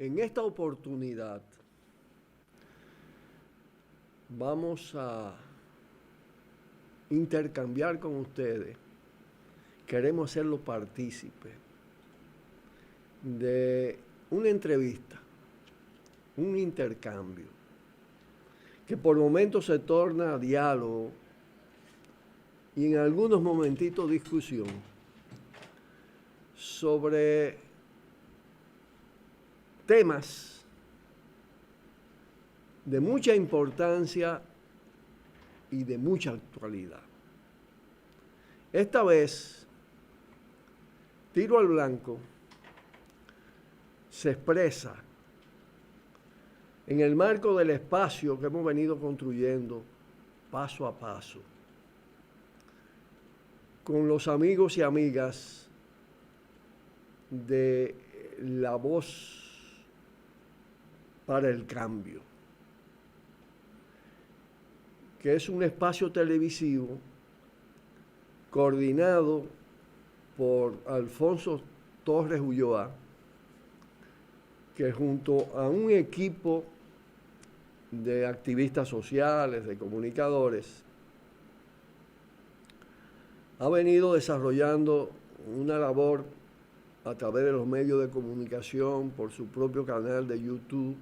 En esta oportunidad vamos a intercambiar con ustedes, queremos hacerlo partícipe de una entrevista, un intercambio, que por momentos se torna diálogo y en algunos momentitos discusión sobre temas de mucha importancia y de mucha actualidad. Esta vez, Tiro al Blanco se expresa en el marco del espacio que hemos venido construyendo paso a paso con los amigos y amigas de La Voz para el Cambio, que es un espacio televisivo coordinado por Alfonso Torres Ulloa, que junto a un equipo de activistas sociales, de comunicadores, ha venido desarrollando una labor a través de los medios de comunicación, por su propio canal de YouTube,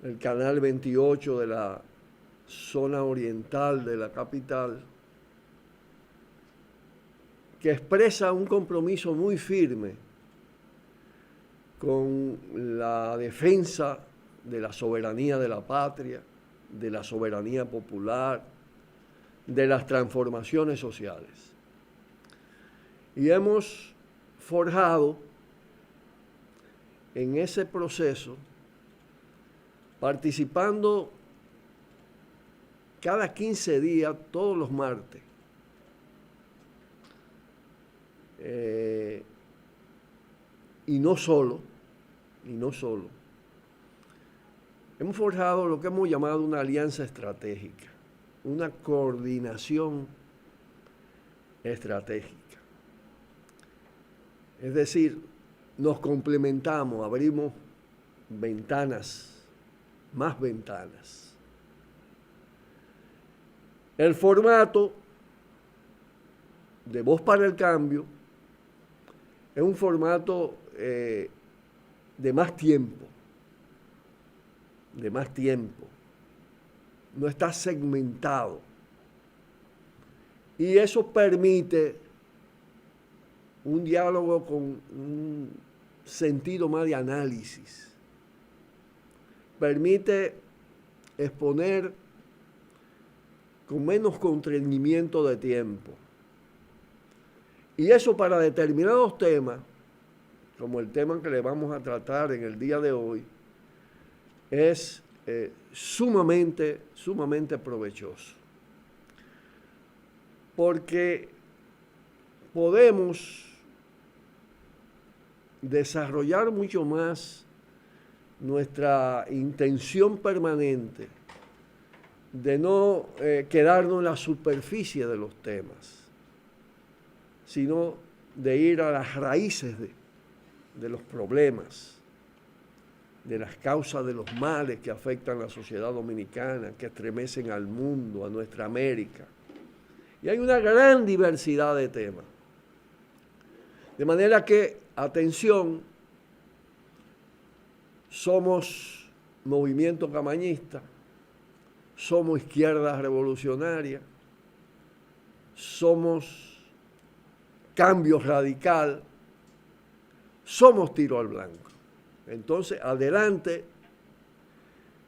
el canal 28 de la zona oriental de la capital, que expresa un compromiso muy firme con la defensa de la soberanía de la patria, de la soberanía popular, de las transformaciones sociales. Y hemos forjado en ese proceso, participando cada 15 días, todos los martes, y no solo, hemos forjado lo que hemos llamado una alianza estratégica, una coordinación estratégica. Es decir, nos complementamos, abrimos ventanas, más ventanas. El formato de Voz para el Cambio es un formato de más tiempo, no está segmentado. Y eso permite un diálogo con un sentido más de análisis. Permite exponer con menos constreñimiento de tiempo. Y eso para determinados temas, como el tema que le vamos a tratar en el día de hoy, es sumamente provechoso. Porque podemos desarrollar mucho más nuestra intención permanente de no quedarnos en la superficie de los temas, sino de ir a las raíces de los problemas, de las causas de los males que afectan a la sociedad dominicana, que estremecen al mundo, a nuestra América. Y hay una gran diversidad de temas. De manera que, atención, somos movimiento camañista, somos izquierda revolucionaria, somos cambio radical, somos Tiro al Blanco. Entonces, adelante,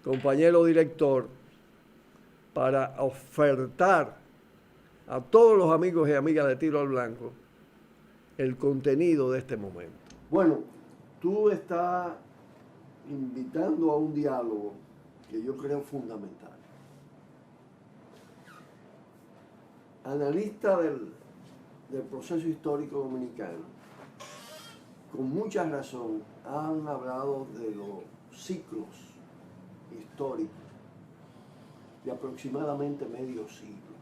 compañero director, para ofertar a todos los amigos y amigas de Tiro al Blanco el contenido de este momento. Bueno, tú estás invitando a un diálogo que yo creo fundamental. Analista del proceso histórico dominicano, con mucha razón, han hablado de los ciclos históricos de aproximadamente medio siglo.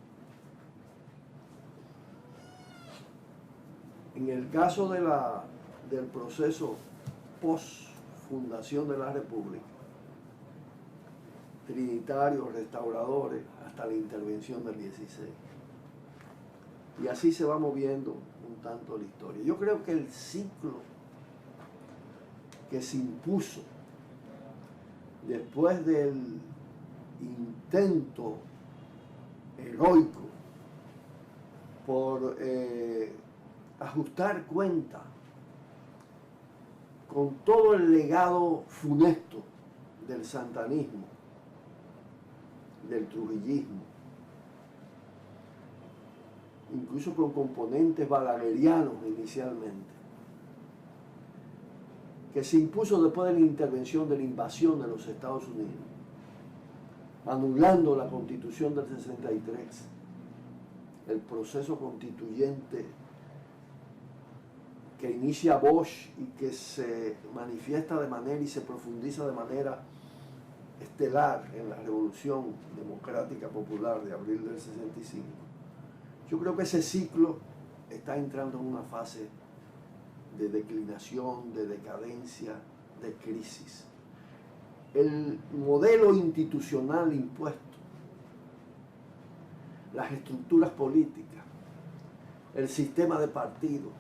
En el caso del proceso post-fundación de la República, trinitarios, restauradores, hasta la intervención del 16. Y así se va moviendo un tanto la historia. Yo creo que el ciclo que se impuso después del intento heroico por ajustar cuenta con todo el legado funesto del santanismo, del trujillismo, incluso con componentes balaguerianos inicialmente, que se impuso después de la intervención, de la invasión de los Estados Unidos, anulando la Constitución del 63, el proceso constituyente que inicia Bosch y que se manifiesta de manera y se profundiza de manera estelar en la Revolución Democrática Popular de abril del 65. Yo creo que ese ciclo está entrando en una fase de declinación, de decadencia, de crisis. El modelo institucional impuesto, las estructuras políticas, el sistema de partidos,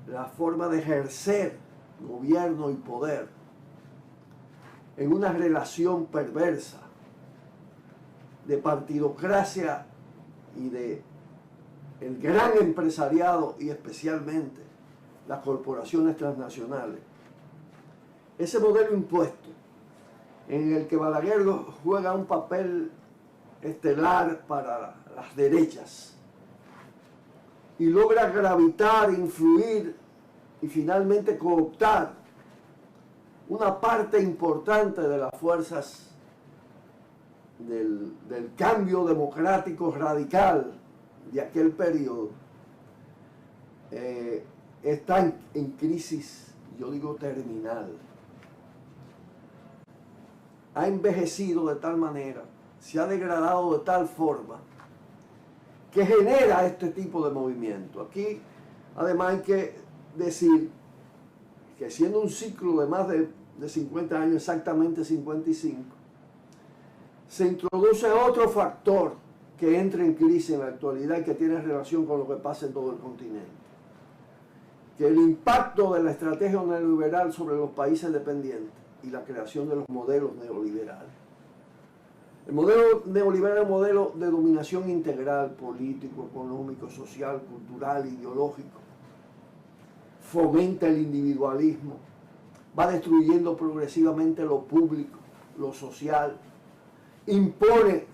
la forma de ejercer gobierno y poder en una relación perversa de partidocracia y de el gran empresariado y especialmente las corporaciones transnacionales. Ese modelo impuesto en el que Balaguer juega un papel estelar para las derechas y logra gravitar, influir y finalmente cooptar una parte importante de las fuerzas del cambio democrático radical de aquel periodo, está en crisis, yo digo terminal. Ha envejecido de tal manera, se ha degradado de tal forma, que genera este tipo de movimiento. Aquí, además, hay que decir que siendo un ciclo de más de 50 años, exactamente 55, se introduce otro factor que entra en crisis en la actualidad y que tiene relación con lo que pasa en todo el continente. Que el impacto de la estrategia neoliberal sobre los países dependientes y la creación de los modelos neoliberales. El modelo neoliberal es un modelo de dominación integral, político, económico, social, cultural, ideológico. Fomenta el individualismo, va destruyendo progresivamente lo público, lo social, impone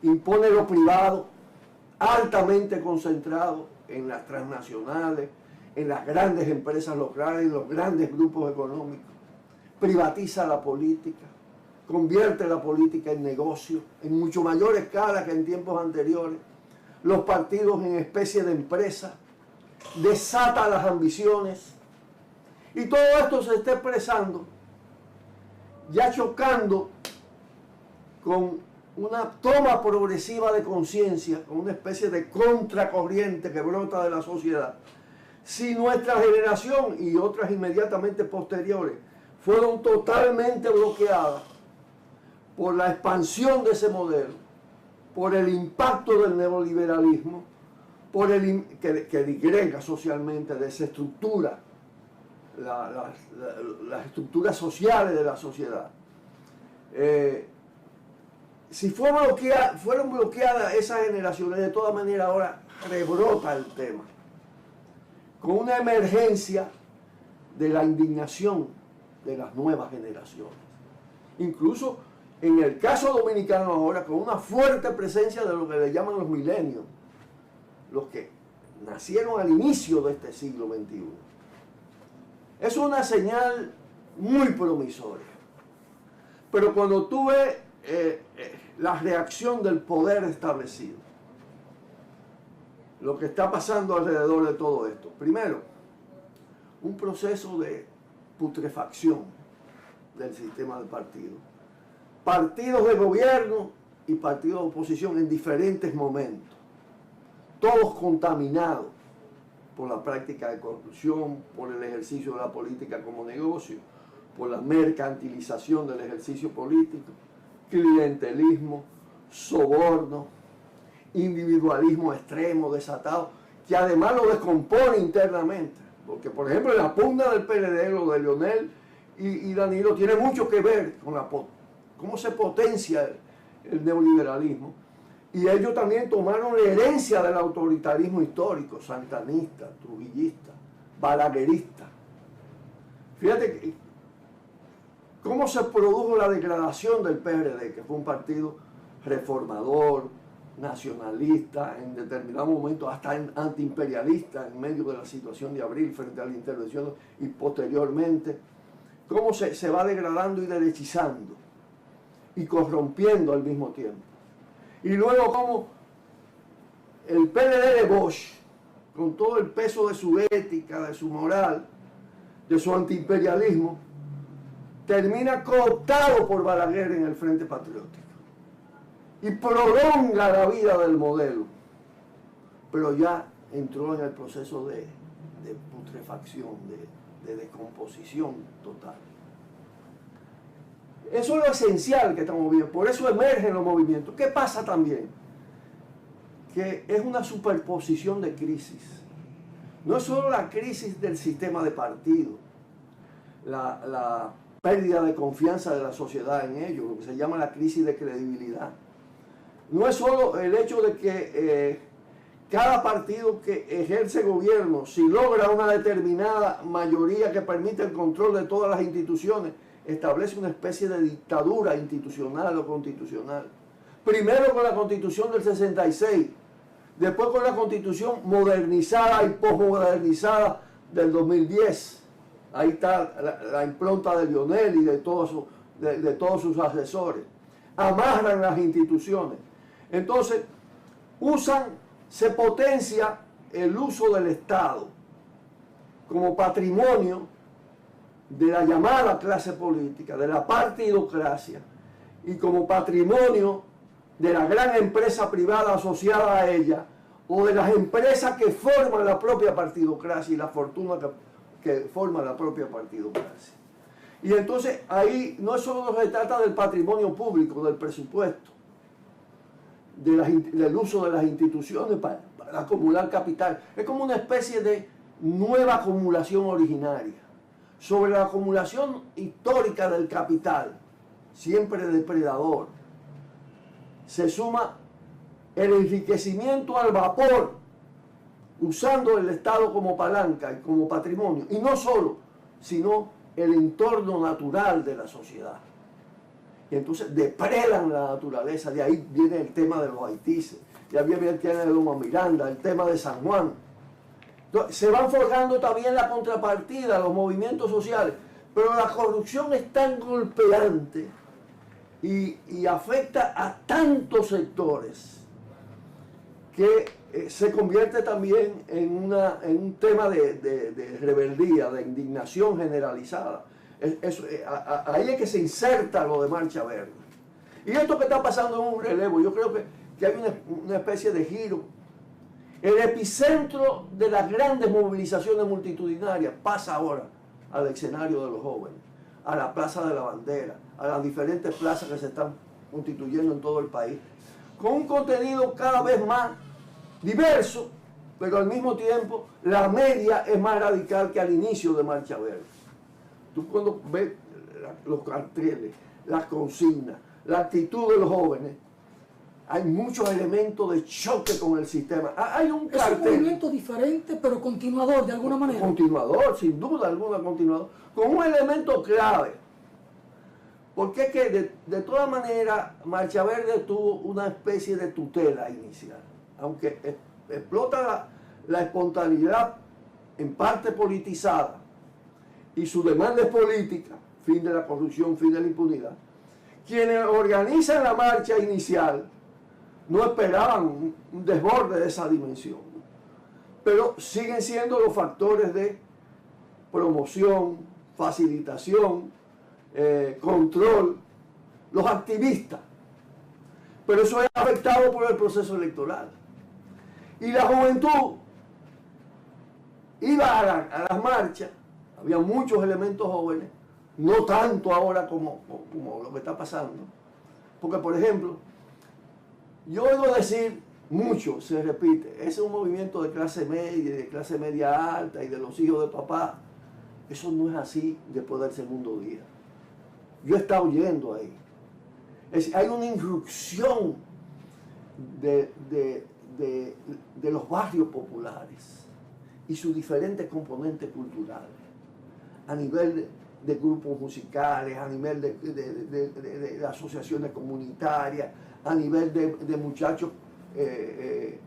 lo privado, altamente concentrado en las transnacionales, en las grandes empresas locales, en los grandes grupos económicos, privatiza la política, convierte la política en negocio, en mucho mayor escala que en tiempos anteriores, los partidos en especie de empresa, desata las ambiciones, y todo esto se está expresando, ya chocando con una toma progresiva de conciencia, con una especie de contracorriente que brota de la sociedad. Si nuestra generación y otras inmediatamente posteriores fueron totalmente bloqueadas por la expansión de ese modelo, por el impacto del neoliberalismo, por que digrega socialmente, desestructura las estructuras sociales de la sociedad. Si fueron bloqueadas esas generaciones, de todas maneras ahora rebrota el tema, con una emergencia de la indignación de las nuevas generaciones. Incluso en el caso dominicano ahora, con una fuerte presencia de lo que le llaman los milenios, los que nacieron al inicio de este siglo XXI. Es una señal muy promisoria. Pero cuando tú ves la reacción del poder establecido, lo que está pasando alrededor de todo esto, primero, un proceso de putrefacción del sistema de partidos. Partidos de gobierno y partidos de oposición en diferentes momentos, todos contaminados por la práctica de corrupción, por el ejercicio de la política como negocio, por la mercantilización del ejercicio político, clientelismo, soborno, individualismo extremo, desatado, que además lo descompone internamente. Porque, por ejemplo, en la pugna del PLD, lo de Leonel y Danilo, tiene mucho que ver con cómo se potencia el neoliberalismo. Y ellos también tomaron la herencia del autoritarismo histórico, santanista, trujillista, balaguerista. Fíjate cómo se produjo la degradación del PRD, que fue un partido reformador, nacionalista, en determinado momento hasta antiimperialista en medio de la situación de abril frente a la intervención y posteriormente, cómo se va degradando y derechizando y corrompiendo al mismo tiempo. Y luego cómo el PLD de Bosch, con todo el peso de su ética, de su moral, de su antiimperialismo, termina cooptado por Balaguer en el Frente Patriótico y prolonga la vida del modelo, pero ya entró en el proceso de putrefacción, de descomposición total. Eso es lo esencial que estamos viendo, por eso emergen los movimientos. ¿Qué pasa también? Que es una superposición de crisis. No es solo la crisis del sistema de partido, la pérdida de confianza de la sociedad en ellos, lo que se llama la crisis de credibilidad. No es solo el hecho de que cada partido que ejerce gobierno, si logra una determinada mayoría que permite el control de todas las instituciones, establece una especie de dictadura institucional o constitucional. Primero con la Constitución del 66, después con la Constitución modernizada y posmodernizada del 2010. Ahí está la impronta de Leonel y de todos sus asesores. Amarran las instituciones. Entonces, se potencia el uso del Estado como patrimonio de la llamada clase política, de la partidocracia, y como patrimonio de la gran empresa privada asociada a ella, o de las empresas que forman la propia partidocracia y la fortuna que forma la propia partidocracia. Y entonces ahí no solo se trata del patrimonio público, del presupuesto, del uso de las instituciones para acumular capital. Es como una especie de nueva acumulación originaria. Sobre la acumulación histórica del capital, siempre depredador, se suma el enriquecimiento al vapor, usando el Estado como palanca y como patrimonio. Y no solo, sino el entorno natural de la sociedad. Y entonces depredan la naturaleza. De ahí viene el tema de los haitíes, ya viene el tema de Loma Miranda, el tema de San Juan. Entonces, se van forjando también la contrapartida, los movimientos sociales, pero la corrupción es tan golpeante y afecta a tantos sectores que se convierte también en un tema de rebeldía, de indignación generalizada. Ahí es que se inserta lo de Marcha Verde. Y esto que está pasando es un relevo. Yo creo que hay una especie de giro. El epicentro de las grandes movilizaciones multitudinarias pasa ahora al escenario de los jóvenes, a la Plaza de la Bandera, a las diferentes plazas que se están constituyendo en todo el país, con un contenido cada vez más diverso, pero al mismo tiempo la media es más radical que al inicio de Marcha Verde. Tú cuando ves los carteles, las consignas, la actitud de los jóvenes, hay muchos elementos de choque con el sistema. Hay un cartel. Es un movimiento diferente, pero continuador de alguna manera. Continuador, sin duda alguna continuador, con un elemento clave. Porque es que de todas maneras Marcha Verde tuvo una especie de tutela inicial. Aunque explota la espontaneidad en parte politizada y su demanda es política, fin de la corrupción, fin de la impunidad. Quienes organizan la marcha inicial no esperaban un desborde de esa dimensión, pero siguen siendo los factores de promoción, facilitación, control, los activistas. Pero eso es afectado por el proceso electoral. Y la juventud iba a las marchas, había muchos elementos jóvenes, no tanto ahora como lo que está pasando. Porque, por ejemplo, yo oigo decir mucho, se repite, ese es un movimiento de clase media, de clase media alta y de los hijos de papá. Eso no es así después del segundo día. Yo he estado oyendo ahí. Hay una irrupción de los barrios populares y sus diferentes componentes culturales, a nivel de grupos musicales, a nivel de asociaciones comunitarias, a nivel de muchachos que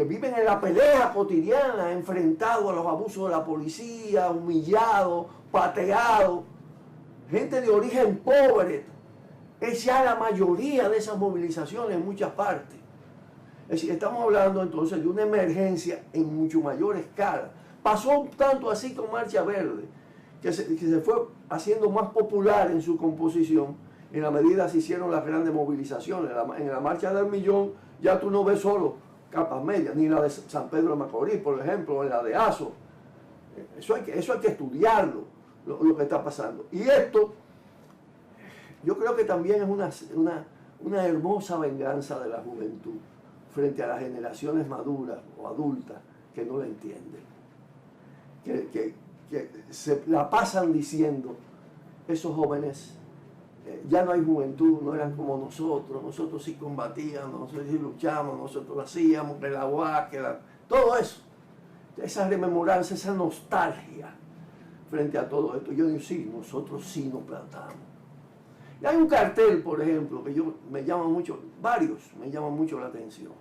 viven en la pelea cotidiana, enfrentados a los abusos de la policía, humillados, pateados, gente de origen pobre. Es ya la mayoría de esas movilizaciones en muchas partes. Es decir, estamos hablando entonces de una emergencia en mucho mayor escala. Pasó un tanto así con Marcha Verde, que se fue haciendo más popular en su composición en la medida que se hicieron las grandes movilizaciones. En la Marcha del Millón ya tú no ves solo capas medias, ni la de San Pedro de Macorís, por ejemplo, o en la de Azo. Eso hay que estudiarlo, lo que está pasando. Y esto, yo creo que también es una hermosa venganza de la juventud frente a las generaciones maduras o adultas que no la entienden. Que se la pasan diciendo, esos jóvenes, ya no hay juventud, no eran como nosotros sí combatíamos, nosotros sí luchamos, nosotros lo hacíamos, que la UAC, todo eso. Esa rememoranza, esa nostalgia frente a todo esto. Yo digo, sí, nosotros sí nos plantamos. Y hay un cartel, por ejemplo, que varios me llaman mucho la atención.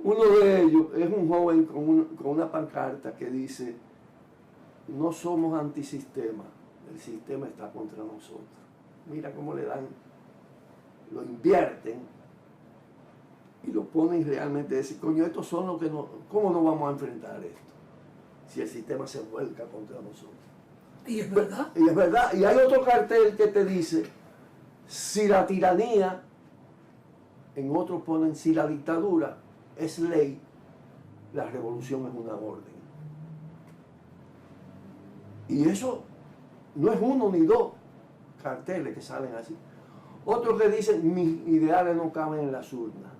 Uno de ellos es un joven con una pancarta que dice, no somos antisistema, el sistema está contra nosotros. Mira cómo lo invierten y lo ponen realmente a decir, coño, estos son los que no, ¿cómo no vamos a enfrentar esto? Si el sistema se vuelca contra nosotros. Y es verdad. Y es verdad. Y hay otro cartel que te dice, si la tiranía, en otros ponen, si la dictadura es ley, la revolución es una orden. Y eso no es uno ni dos carteles que salen así. Otros que dicen, mis ideales no caben en las urnas.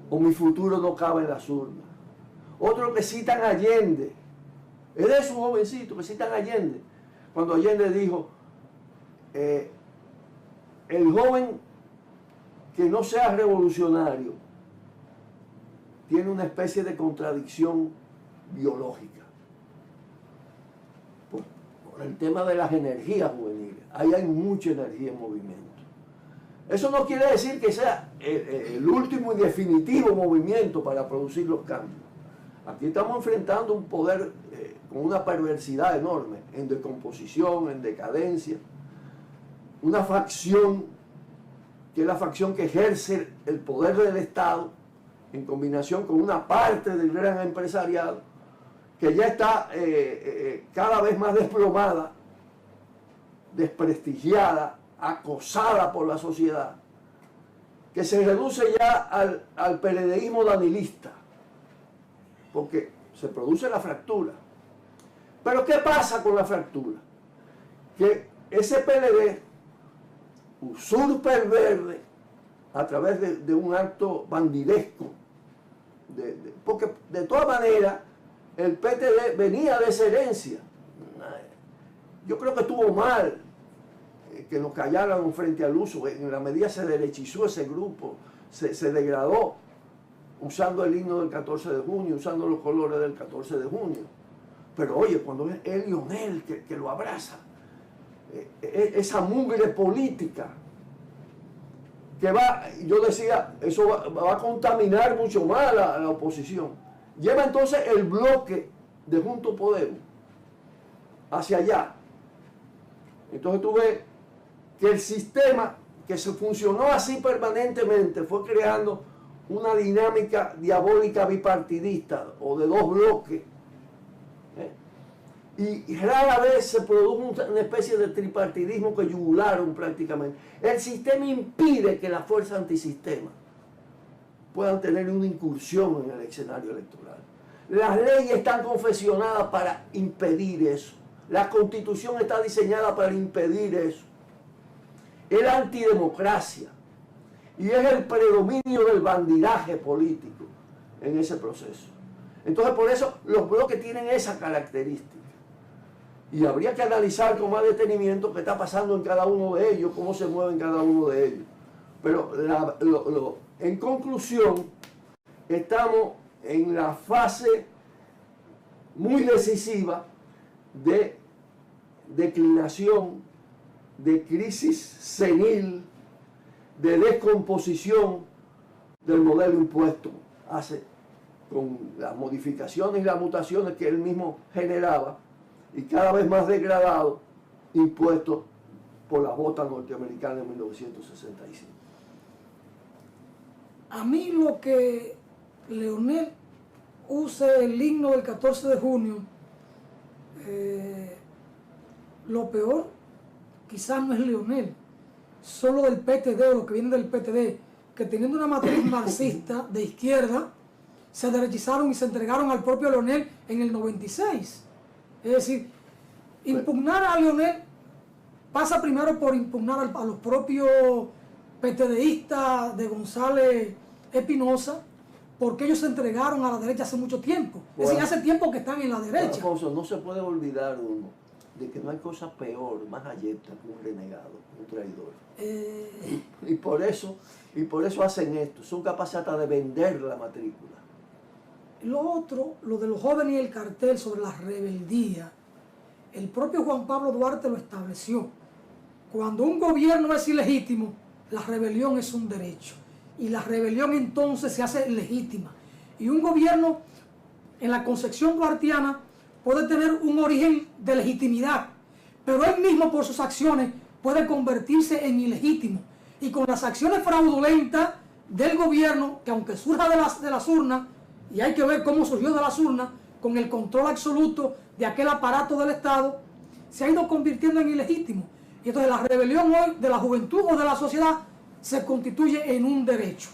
O mi futuro no cabe en las urnas. Otros que citan a Allende. Es de esos jovencitos que citan a Allende. Cuando Allende dijo, el joven que no sea revolucionario tiene una especie de contradicción biológica. Por el tema de las energías juveniles. Ahí hay mucha energía en movimiento. Eso no quiere decir que sea el último y definitivo movimiento para producir los cambios. Aquí estamos enfrentando un poder con una perversidad enorme, en descomposición, en decadencia. Una facción, que es la facción que ejerce el poder del Estado, en combinación con una parte del gran empresariado, que ya está cada vez más desplomada, desprestigiada, acosada por la sociedad, que se reduce ya al PLDismo danilista, porque se produce la fractura. Pero ¿qué pasa con la fractura? Que ese PLD usurpa el verde a través de un acto bandidesco, porque de todas maneras el PTD venía de esa herencia. Yo creo que estuvo mal que nos callaran frente al uso. En la medida se derechizó ese grupo, se degradó, usando el himno del 14 de junio, usando los colores del 14 de junio. Pero oye, cuando es Lionel que lo abraza, esa mugre política que yo decía, eso va a contaminar mucho más a la oposición. Lleva entonces el bloque de Juntos Podemos hacia allá. Entonces tú ves que el sistema que se funcionó así permanentemente fue creando una dinámica diabólica bipartidista o de dos bloques. Y rara vez se produjo una especie de tripartidismo que yugularon prácticamente. El sistema impide que las fuerzas antisistema puedan tener una incursión en el escenario electoral. Las leyes están confeccionadas para impedir eso. La Constitución está diseñada para impedir eso. Es la antidemocracia y es el predominio del bandidaje político en ese proceso. Entonces, por eso los bloques tienen esa característica. Y habría que analizar con más detenimiento qué está pasando en cada uno de ellos, cómo se mueven cada uno de ellos. Pero en conclusión, estamos en la fase muy decisiva de declinación, de crisis senil, de descomposición del modelo impuesto con las modificaciones y las mutaciones que él mismo generaba, y cada vez más degradado, impuesto por las botas norteamericanas en 1965. A mí lo que Leonel use el himno del 14 de junio, lo peor quizás no es Leonel, solo del PTD o los que vienen del PTD, que teniendo una matriz marxista de izquierda, se derechizaron y se entregaron al propio Leonel en el 96. Es decir, impugnar a Leonel pasa primero por impugnar a los propios PTDistas de González Espinosa, porque ellos se entregaron a la derecha hace mucho tiempo. Es decir, hace tiempo que están en la derecha. Alfonso, no se puede olvidar uno de que no hay cosa peor, más ayeta que un renegado, un traidor. Y por eso hacen esto. Son capaces hasta de vender la matrícula. Lo otro, lo de los jóvenes y el cartel sobre la rebeldía, el propio Juan Pablo Duarte lo estableció. Cuando un gobierno es ilegítimo, la rebelión es un derecho. Y la rebelión entonces se hace legítima. Y un gobierno, en la concepción duartiana, puede tener un origen de legitimidad, pero él mismo por sus acciones puede convertirse en ilegítimo. Y con las acciones fraudulentas del gobierno, que aunque surja de las urnas, y hay que ver cómo surgió de las urnas, con el control absoluto de aquel aparato del Estado, se ha ido convirtiendo en ilegítimo. Y entonces la rebelión hoy de la juventud o de la sociedad se constituye en un derecho.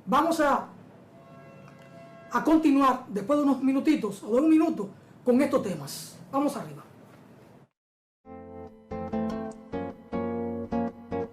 Vamos a continuar después de unos minutitos o de un minuto con estos temas. Vamos arriba.